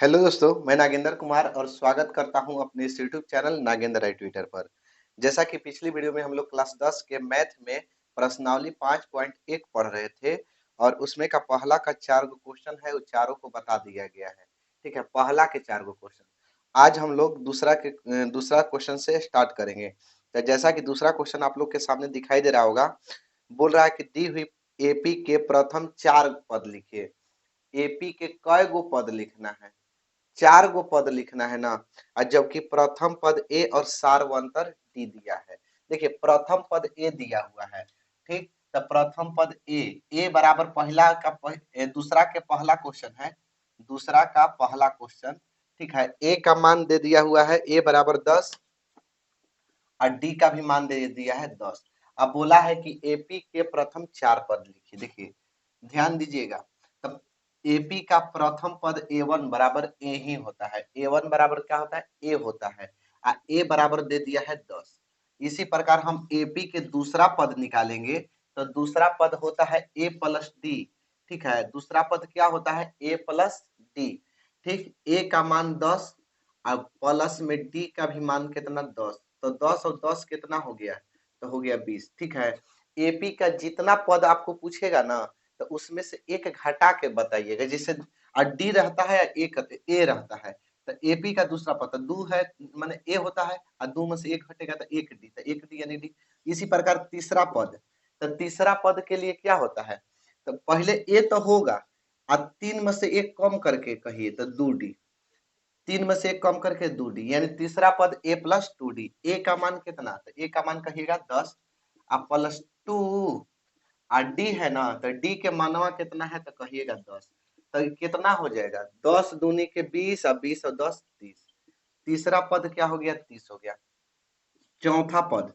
Hello दोस्तों, मैं नागेंद्र कुमार और स्वागत करता हूं अपने इस यूट्यूब चैनल नागेंद्र आई ट्विटर पर। जैसा कि पिछली वीडियो में हम लोग क्लास 10 के मैथ में प्रश्नावली 5.1 पढ़ रहे थे और उसमें का पहला का 4 गो क्वेश्चन है, उस चारों को बता दिया गया है। ठीक है, पहला के 4 गो क्वेश्चन। आज हम लोग दूसरा क्वेश्चन से स्टार्ट करेंगे। तो जैसा कि दूसरा क्वेश्चन आप लोग के सामने दिखाई दे रहा होगा, बोल रहा है कि दी हुई एपी के प्रथम 4 पद लिखिए। एपी के कय गो पद लिखना है? 4 गो पद लिखना है ना। और जबकि प्रथम पद ए और सारवंतर डी दिया है। देखिए, प्रथम पद ए दिया हुआ है। ठीक, तो प्रथम पद ए बराबर दूसरा के पहला क्वेश्चन है। दूसरा का पहला क्वेश्चन। ठीक है, ए का मान दे दिया हुआ है, ए बराबर 10 और डी का भी मान दे दिया है 10। अब बोला है कि एपी के प्रथम 4 पद लिखिए। देखिए, ध्यान दीजिएगा। तब एपी का प्रथम पद ए1 बराबर ए ही होता है। ए1 बराबर क्या होता है? ए होता है। ए बराबर दे दिया है 10। इसी प्रकार हम एपी के दूसरा पद निकालेंगे तो दूसरा पद होता है ए प्लस डी। ठीक है, दूसरा पद क्या होता है? ए प्लस डी। ठीक, ए का मान 10 अब प्लस में डी का भी मान कितना? 10। तो 10 और 10 कितना हो गया? तो हो गया 20। ठीक है, एपी का जितना पद आपको पूछेगा ना, तो उसमें से एक घटा के बताइएगा। जैसे डी रहता है या ए रहता है, तो एपी का दूसरा पद दो है, माने ए होता है और दो में से एक घटेगा तो एक डी, तो एक डी यानी डी। इसी प्रकार तीसरा पद, तो तीसरा पद के लिए क्या होता है? तो पहले ए तो होगा और 3 में से एक कम करके कहिए तो 2d। 3 में से एक कम करके 2d यानी तीसरा पद ए प्लस 2d। ए का मान कितना? तो ए का मान कहिएगा 10 और प्लस 2 और डी है ना, तो डी के मानवा कितना है? तो कहिएगा 10। तो कितना हो जाएगा? 10 दूनी के 20 और 20 और 10 30। तीसरा पद क्या हो गया? 30 हो गया। चौथा पद,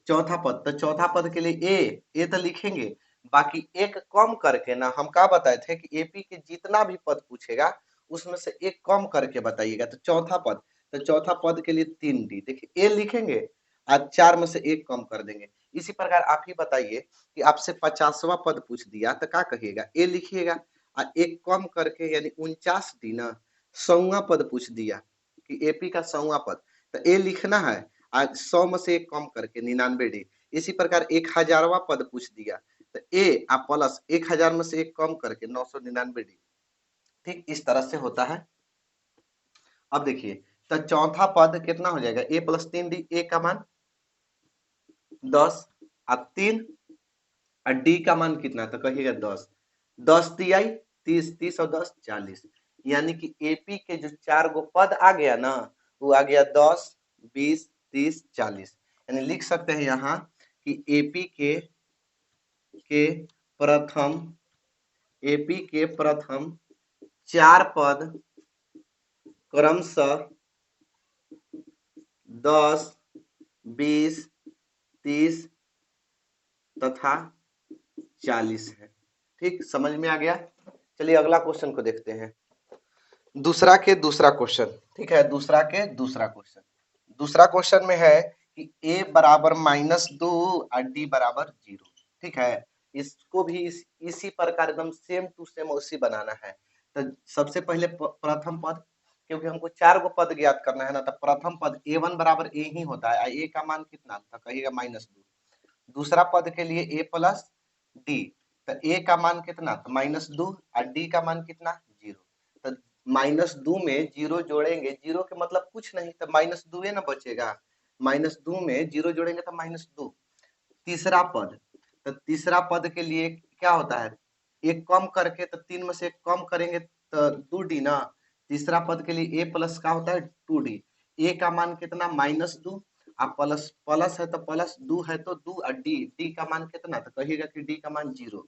चौथा पद, तो चौथा पद के लिए ए तो लिखेंगे। बाकी एक कम करके ना, हम क्या बताए थे कि एपी के जितना भी पद पूछेगा उसमें से एक कम करके बताइएगा। तो चौथा पद, तो चौथा पद के लिए 3d। देखिए, ए लिखेंगे और 4 में से एक कम कर देंगे। इसी प्रकार आप ही बताइए कि आपसे 50वां पद पूछ दिया तो क्या कहिएगा? ए लिखिएगा और एक कम करके यानी 49d ना। 100वां पद पूछ दिया कि एपी का 100वां पद, तो ए लिखना है आज 100 में से एक कम करके 99d। इसी प्रकार 1000वां पद पूछ दिया तो ए आ प्लस 1000 में से एक कम करके 999d। ठीक, इस तरह से होता है। अब देखिए, तो चौथा पद कितना हो जाएगा? ए प्लस 3d। ए का मान 10 और 3 और डी का मान कितना? तो कहिएगा 10। 10 तिहाई 30, 30 और 10 40। यानी कि एपी के जो 4 गो पद आ गया ना, वो आ गया 10, 20, 30, 40। यानी लिख सकते हैं यहाँ कि के प्रथम एपी के प्रथम 4 पद क्रमशः 10, 20, 30 तथा 40 है। ठीक, समझ में आ गया? चलिए अगला क्वेश्चन को देखते हैं। दूसरा के दूसरा क्वेश्चन। ठीक है, दूसरा के दूसरा क्वेश्चन। दूसरा क्वेश्चन में है कि a बराबर -2 और d बराबर 0। ठीक है, इसको भी इसी प्रकार एकदम सेम टू सेम उसी बनाना है। तो सबसे पहले प्रथम पद, क्योंकि हमको 4 गो पद ज्ञात करना है ना, तो प्रथम पद a1 बराबर a ही होता है। a का मान कितना? तो कहिएगा -2। दूसरा पद के लिए a प्लस डी, तो a का मान कितना? तो -2 और d का मान कितना? 0। तो -2 में 0 जोड़ेंगे, 0 के मतलब कुछ नहीं, तो -2 ना बचेगा। -2 में 0 जोड़ेंगे तो -2। तीसरा पद, तो तीसरा पद के लिए क्या होता है? एक कम करके, तो 3 में से एक कम करेंगे तो 2d ना। तीसरा पद के लिए a प्लस का होता है 2d। a का मान कितना? -2 और प्लस प्लस है तो प्लस 2 है तो 2 और डी का मान कितना? तो कहिएगा कि डी का मान 0।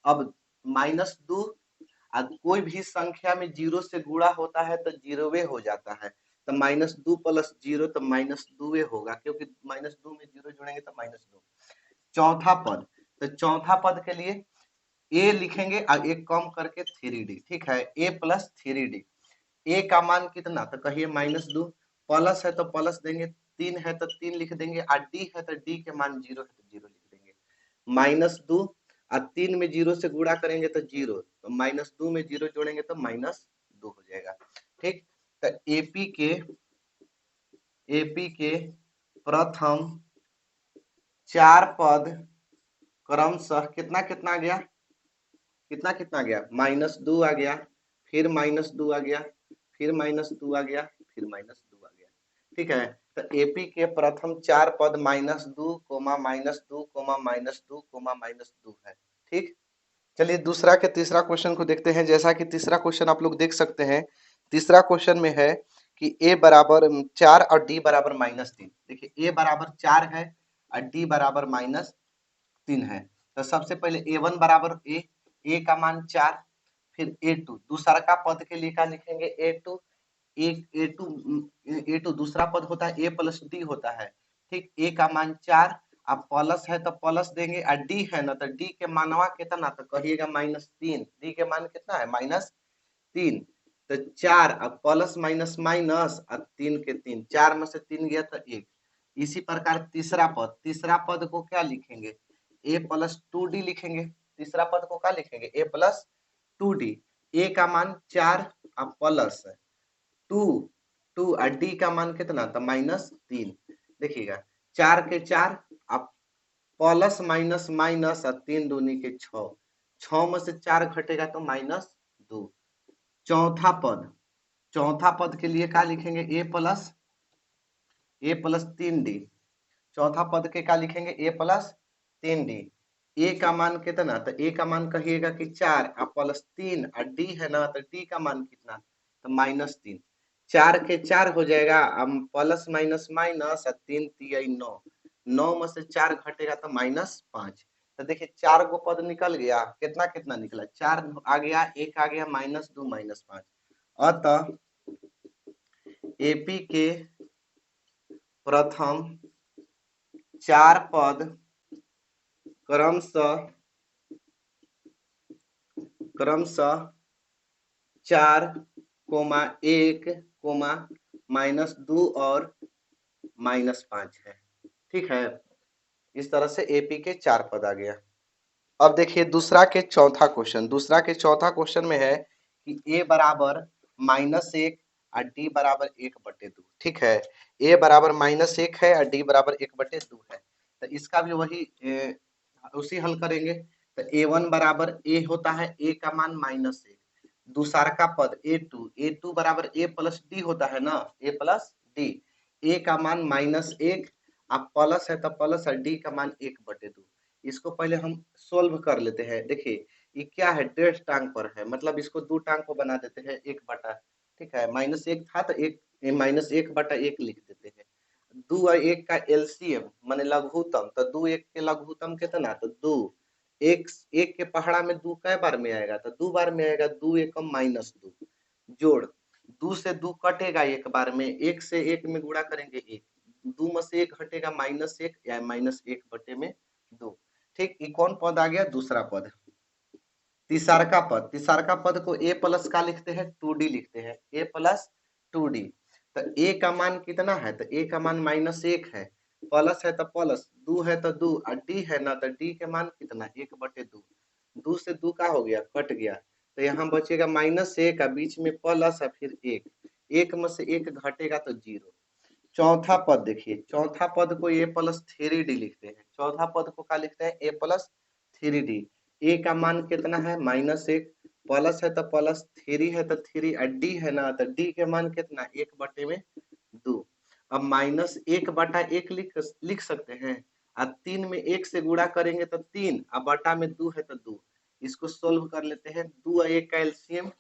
अब -2 कोई भी संख्या में 0 से गुणा होता है तो 0 हो जाता है। तो -2 प्लस 0 तो -2 होगा, क्योंकि -2 में 0 जोड़ेंगे तो -2। चौथा पद, तो चौथा पद के लिए ए लिखेंगे और एक कम करके 3d। ठीक है, ए प्लस 3d। ए का मान कितना? तो कहिए -2। प्लस है तो प्लस देंगे, 3 है तो 3 लिख देंगे और डी है तो डी के मान 0 है तो 0 लिख देंगे। -2 और 3 में 0 से गुणा करेंगे तो 0, तो -2 में 0 जोड़ेंगे तो -2 हो जाएगा। ठीक, तो एपी के प्रथम 4 पद क्रमशः कितना कितना गया, कितना कितना गया, -2 आ गया, फिर -2 आ गया, फिर -2 आ गया, फिर -2 आ गया। ठीक है, तो एपी के प्रथम 4 पद -2 कोमा -2 कोमा -2 कोमा -2 है। ठीक, चलिए दूसरा के तीसरा क्वेश्चन को देखते हैं। जैसा कि तीसरा क्वेश्चन आप लोग देख सकते हैं, तीसरा क्वेश्चन में है कि ए बराबर 4 और डी बराबर -3। देखिए ए बराबर 4 है और डी बराबर -3 है। तो सबसे पहले ए1 बराबर ए का मान 4, फिर ए2 दूसरा का पद के लिए क्या लिखेंगे, ए2 ए टू दूसरा पद होता है ए प्लस डी होता है। ठीक, ए का मान 4, अब प्लस है तो प्लस देंगे, और डी है ना तो डी के मानवा कितना, तो कहिएगा -3। डी के मान कितना है, -3। तो 4 अब प्लस माइनस माइनस और 3 के 3, 4 में से 3 गया तो 1। इसी प्रकार तीसरा पद को क्या लिखेंगे, ए प्लस 2डी लिखेंगे। तीसरा पद को क्या लिखेंगे, ए प्लस 2डी। ए का मान 4 अब प्लस 2 2 और डी का मान कितना, तो -3। देखिएगा 4 के 4 अब प्लस माइनस माइनस और 3 दूनी के 6, 6 में से 4 घटेगा तो -2। चौथा पद के लिए क्या लिखेंगे, ए प्लस 3डी। चौथा पद के क्या लिखेंगे, ए प्लस 3डी। ए का मान कितना, तो ए का मान कहिएगा कि 4 और प्लस 3 और डी है ना तो डी का मान कितना, तो -3। 4 के 4 हो जाएगा, अब प्लस माइनस माइनस और 3 3 9, 9 में से 4 घटेगा तो -5। तो देखिए 4 को पद निकल गया, कितना कितना निकला, 4 आ गया, 1 आ गया, -2 -5। अतः एपी के प्रथम 4 पद क्रमशः 4, 1, -2 और -5 है। ठीक है, इस तरह से एपी के 4 पद आ गया। अब देखिए दूसरा के चौथा क्वेश्चन में है कि ए बराबर -1 और डी बराबर 1/2। ठीक है, ए बराबर -1 है और डी बराबर 1/2 है। तो इसका भी उसी हल करेंगे। तो ए1 बराबर ए होता है, ए का मान -1। दूसरा का पद ए2 बराबर ए प्लस डी होता है ना, ए प्लस डी। ए का मान -1, अब प्लस है तो प्लस और डी का मान 1/2। इसको पहले हम सोल्व कर लेते हैं। देखिए ये क्या है, डेढ़ टांग पर है, मतलब इसको 2 टांग को बना देते हैं 1 बटा। ठीक है, -1 था तो -1/1 लिख देते हैं। 2 और 1 का एलसीएम माने लघुत्तम, तो 2 1 के लघुत्तम कितना, तो 2। एक एक के पहाड़ा में 2 कै बार में आएगा, तो 2 बार में आएगा, 2 एकम -2 जोड़ 2 से 2 कटेगा एक बार में, 1 से 1 में गुणा करेंगे 1, 2 में से 1 घटेगा -1 या -1/2। ठीक, ये कौन पद आ गया, दूसरा पद। तीसरा पद को ए प्लस का लिखते हैं 2डी लिखते हैं, ए प्लस 2डी। तो ए का मान कितना है, तो ए का मान -1 है, प्लस है तो प्लस, 2 है तो 2 और डी है ना तो डी के मान कितना, 1/2। 2 से 2 का हो गया, कट गया, तो यहाँ बचेगा -1 और बीच में प्लस है, फिर 1, 1 में से 1 घटेगा तो 0। चौथा पद देखिए, चौथा पद को ए प्लस 3डी लिखते हैं। चौथा पद को क्या लिखते हैं, ए प्लस 3डी। ए का मान कितना है, -1, प्लस है तो प्लस, 3 है तो 3 और डी है ना तो डी के मान कितना, 1/2। अब -1/1 लिख सकते हैं, और 3 में 1 से गुणा करेंगे तो 3, अब बटा में 2 है तो 2। इसको सोल्व कर लेते हैं, 2 और 1 का एलसीएम,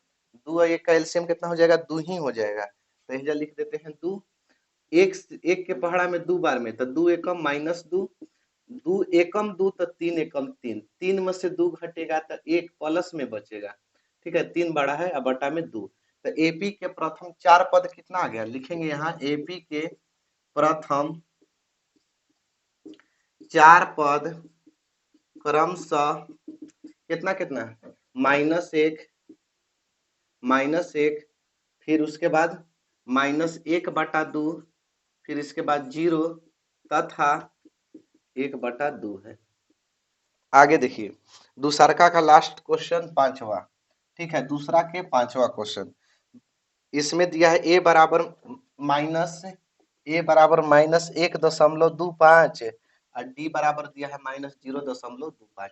2 और 1 का एलसीएम कितना हो जाएगा, 2 ही हो जाएगा। तो यहाँ लिख देते हैं 2, एक के पहाड़ा में 2 बार में, तो 2 एकम -2, 2 एकम 2 तो 3 एकम 3, 3 में से 2 घटेगा तो 1 प्लस में बचेगा। ठीक है, 3 बड़ा है, अब बटा में 2। तो एपी के प्रथम 4 पद कितना आ गया, लिखेंगे यहाँ एपी के प्रथम 4 पद क्रमशः कितना कितना, -1, फिर उसके बाद -1/2, फिर इसके बाद 0 तथा 1/2 है। आगे देखिए दूसरा का लास्ट क्वेश्चन, पांचवा। ठीक है, दूसरा के पांचवा क्वेश्चन। इसमें दिया है ए बराबर माइनस 1.25 और डी बराबर दिया है -0.25।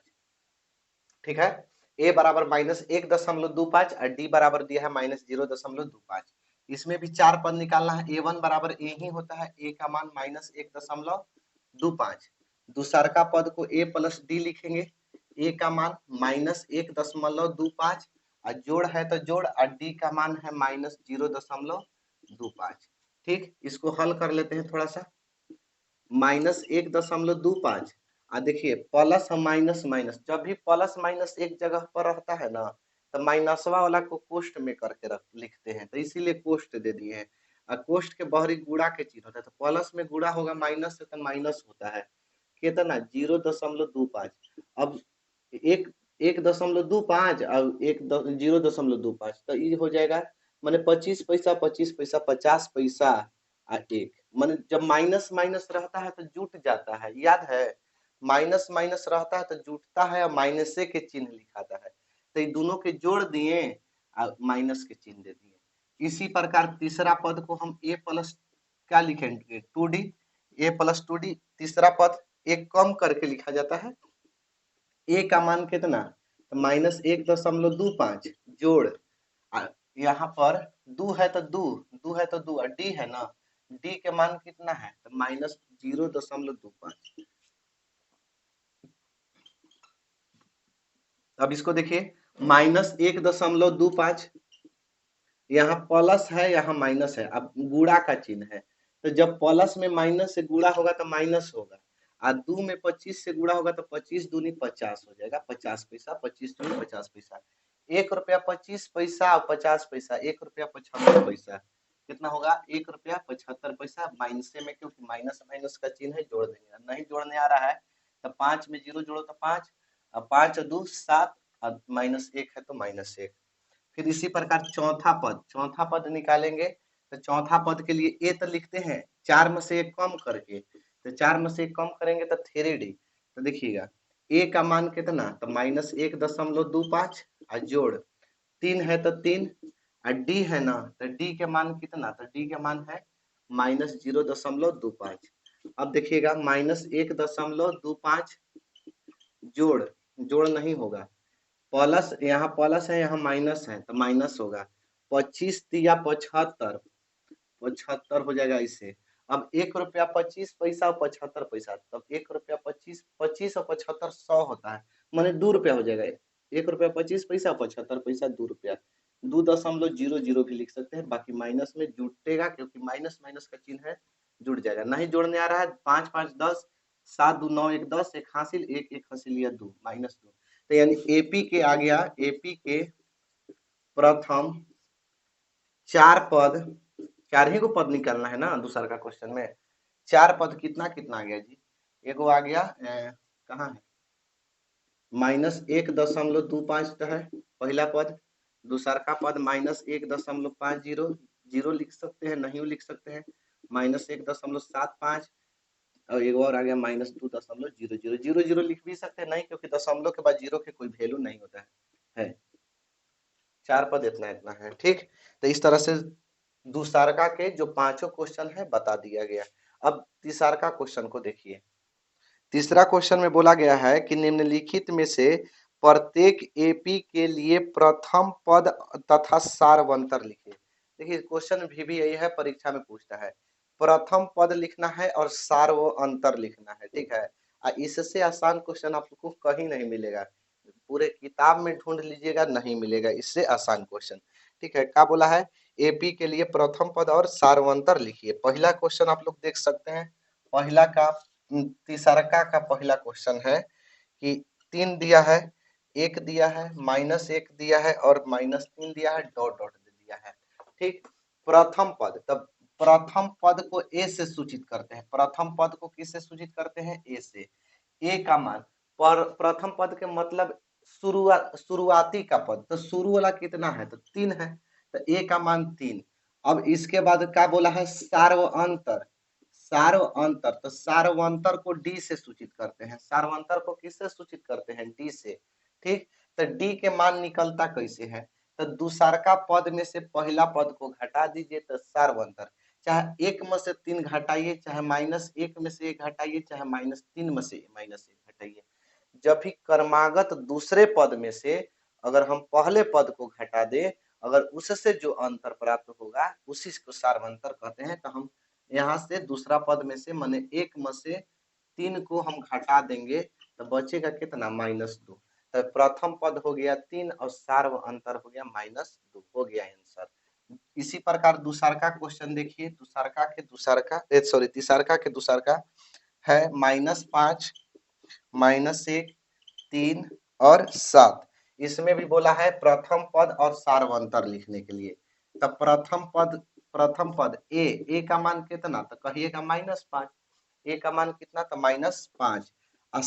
ठीक है, ए बराबर -1.25 और डी बराबर दिया है -0.25। इसमें भी चार पद निकालना है। a1 बराबर ए ही होता है, ए का मान -1.25। दूसर का पद को a प्लस डी लिखेंगे, ए का मान -1.25 और जोड़ है तो जोड़ और डी का मान है -0.25। ठीक, इसको हल कर लेते हैं थोड़ा सा। -1.25 देखिए प्लस और माइनस माइनस, जब भी प्लस माइनस एक जगह पर रहता है ना तो माइनसवा वाला को कोष्ट में करके लिखते हैं, तो इसीलिए कोष्ट दे दिए हैं। और कोष्ट के बाहरी गुणा के चिन्ह होता है, तो प्लस में गुणा होगा माइनस से तो माइनस होता है कितना 0.25। अब एक 1.25 और 0.25 तो ये हो जाएगा माने 25 पैसा 25 पैसा 50 पैसा एक। माने जब माइनस माइनस रहता है तो जुट जाता है, याद है माइनस माइनस रहता है तो जुटता है और माइनस के चिन्ह लिखाता है, तो ये दोनों के जोड़ दिए और माइनस के चिन्ह दे दिए। इसी प्रकार तीसरा पद को हम ए प्लस क्या लिखेंगे 2d, ए प्लस 2d तीसरा पद एक कम करके लिखा जाता है। ए का मान कितना तो -1.25 जोड़ यहाँ पर दो है तो दो है तो दो और डी है ना, डी के मान कितना है तो -0.25। अब इसको देखिए -1.25 यहाँ प्लस है यहाँ माइनस है, अब गुणा का चिन्ह है, तो जब प्लस में माइनस से गुणा होगा तो माइनस होगा और 2 में 25 से गुणा होगा तो 25 दूनी 50 हो जाएगा 50 पैसा, 25 दूनी 50 पैसा। 1 रुपया 25 पैसा और 50 पैसा 1 रुपया 75 पैसा कितना होगा 1 रुपया 75 पैसा। माइनस में क्योंकि माइनस माइनस का चिन्ह है जोड़ देंगे, नहीं जोड़ने आ रहा है तो 5 में 0 जोड़ो तो 5 और 5 और 2 7 और -1 है तो -1। फिर इसी प्रकार चौथा पद निकालेंगे, तो चौथा पद के लिए ए तो लिखते हैं 4 में से 1 कम करके, तो 4 में से 1 कम करेंगे तो 3d। तो देखिएगा ए का मान कितना तो -1.25 और जोड़ 3 है तो 3 और डी है ना, तो डी के मान कितना तो डी के मान है -0.25। अब देखिएगा -1.25 जोड़ जोड़ नहीं होगा, प्लस यहाँ प्लस है यहाँ माइनस है तो माइनस होगा। 25 दिया 75 75 हो जाएगा इससे। अब 1 रुपया 25 पैसा और 75 पैसा, तब 1 रुपया 25 25 और 75 100 होता है, माने 2 रुपया हो जाएगा। 1 रुपया 25 पैसा 75 पैसा 2 रुपया, 2.00 भी लिख सकते हैं, बाकी माइनस में जुटेगा क्योंकि माइनस माइनस का चिन्ह है जुड़ जाएगा। नहीं जोड़ने आ रहा है 5 5 10 7 2 9 1 10 एक हासिल 1 1 हासिल लिया 2 -2, तो यानी एपी के आ गया, एपी के प्रथम चार ही को पद निकालना है ना दूसरा का क्वेश्चन में। चार पद कितना कितना आ गया जी, एगो आ गया कहाँ है -1.25 है पहला पद, दूसरा का पद -1.50 जीरो लिख सकते हैं नहीं लिख सकते हैं, -1.75 और एक और आ गया -2.00 लिख भी सकते हैं नहीं क्योंकि दशमलव के बाद जीरो के कोई वैल्यू नहीं होता है। चार पद इतना इतना है। ठीक, तो इस तरह से दूसरा के जो पांचों क्वेश्चन है बता दिया गया। अब तीसरा का क्वेश्चन को देखिए। तीसरा क्वेश्चन में बोला गया है कि निम्नलिखित में से प्रत्येक एपी के लिए प्रथम पद तथा सारवंतर लिखिए। देखिए क्वेश्चन भी यही है, परीक्षा में पूछता है प्रथम पद लिखना है और सारवंतर लिखना है। ठीक है, इससे आसान क्वेश्चन आपको कहीं नहीं मिलेगा, पूरे किताब में ढूंढ लीजिएगा नहीं मिलेगा इससे आसान क्वेश्चन। ठीक है, क्या बोला है एपी के लिए प्रथम पद और सारवंतर लिखिए। पहला क्वेश्चन आप लोग देख सकते हैं, पहला का तीसरा का पहला क्वेश्चन है कि 3 दिया है, 1 दिया है, -1 दिया है और -3 दिया है, डॉट डॉट दे दिया है। ठीक, प्रथम पद, तब प्रथम पद को ए से सूचित करते हैं। प्रथम पद को किससे सूचित करते हैं ए से। ए का मान पर प्रथम पद के मतलब शुरुआती का पद, तो शुरू वाला कितना है तो 3 है, तो ए का मान 3। अब इसके बाद क्या बोला है सार्वअंतर, सार्वअंतर, तो सार्वअंतर को डी से सूचित करते हैं। सार्वअंतर को किससे सूचित करते हैं डी से। ठीक, तो डी के मान निकलता कैसे है तो दूसरका पद में से पहला पद को घटा दीजिए तो सार्वंतर, चाहे 1 में से 3 घटाइए, चाहे -1 में से 1 घटाइए, चाहे -3 में से -1 घटाइए। जब भी क्रमागत दूसरे पद में से अगर हम पहले पद को घटा दें, अगर उससे जो अंतर प्राप्त होगा उसी को सार्वंतर कहते हैं। तो हम यहाँ से दूसरा पद में से माने 1 में से 3 को हम घटा देंगे तो बचेगा कितना -2। तो प्रथम पद हो गया 3 और सार्व अंतर हो गया -2, हो गया आंसर। इसी प्रकार दूसरका क्वेश्चन देखिए, दूसरका के दूसरका सॉरी तीसरका के दूसरका है -5, -1, 3 और 7। इसमें भी बोला है प्रथम पद और सार्वंतर लिखने के लिए। तब प्रथम पद ए का मान कितना, तो कहिएगा -5, ए का मान कितना, तो -5। और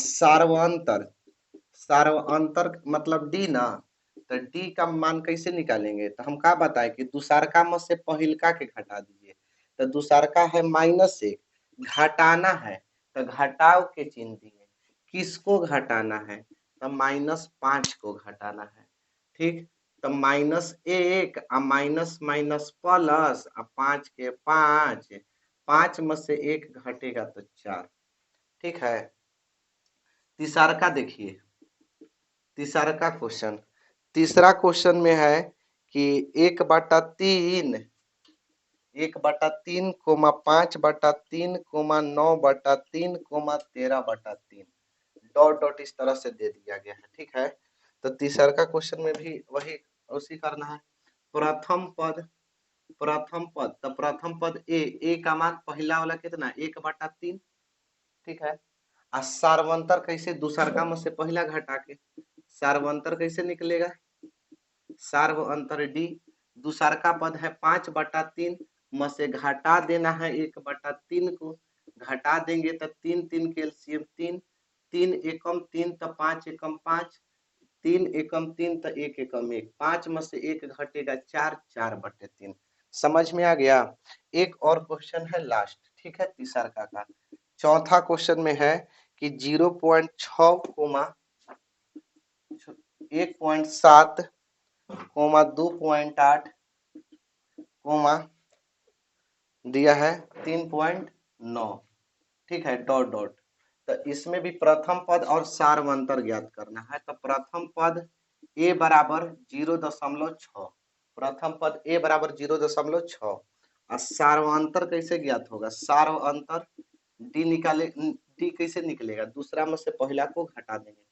सार्वंतर मतलब डी ना, तो डी का मान कैसे निकालेंगे, तो हम क्या बताए कि दूसरका में से पहिलका के घटा दीजिए। तो दूसरका है -1, घटाना है तो घटाव के चिन्ह दिए, किसको घटाना है, तो -5 को घटाना है। ठीक, तो -1 और माइनस माइनस प्लस और 5 के 5, 5 में से 1 घटेगा तो 4। ठीक है, तीसरका देखिए, तीसरका क्वेश्चन, तीसरा क्वेश्चन में है कि 1/3, 1/3, 5/3, 9/3, 13/3, डॉट डॉट इस तरह से दे दिया गया है। ठीक है, तो तीसरका क्वेश्चन में भी वही उसी करना है। प्रथम पद, तो प्रथम पद ए का मान पहला वाला कितना 1/3। ठीक है, और सार्वंतर कैसे, दूसरका में से पहला घटा के सार्वंतर कैसे निकलेगा, सार्व अंतर डी। दूसरका पद है 5/3 में से घटा देना है 1/3 को, घटा देंगे तो 3 3 के एलसीएम 3, 3 एकम 3 तो 5 एकम 5, 3 एकम 3 तो 1 एकम 1, 5 में से 1 घटेगा 4, 4/3। समझ में आ गया। एक और क्वेश्चन है लास्ट, ठीक है, तीसरका का। चौथा क्वेश्चन में है कि 0.6, 1.7, 2.8, दिया है 3.9। ठीक है, डॉट डॉट। तो इसमें भी प्रथम पद और सार्वंतर ज्ञात करना है। तो प्रथम पद ए बराबर 0.6, प्रथम पद ए बराबर 0.6 और सार्वंतर कैसे ज्ञात होगा, सार्व अंतर डी निकाले, डी कैसे निकलेगा, दूसरा में से पहला को घटा देंगे,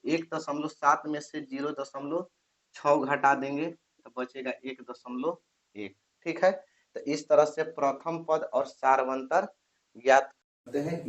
1.7 में से 0.6 घटा देंगे तो बचेगा 1.1। ठीक है, तो इस तरह से प्रथम पद और सार्वंतर ज्ञात करते हैं।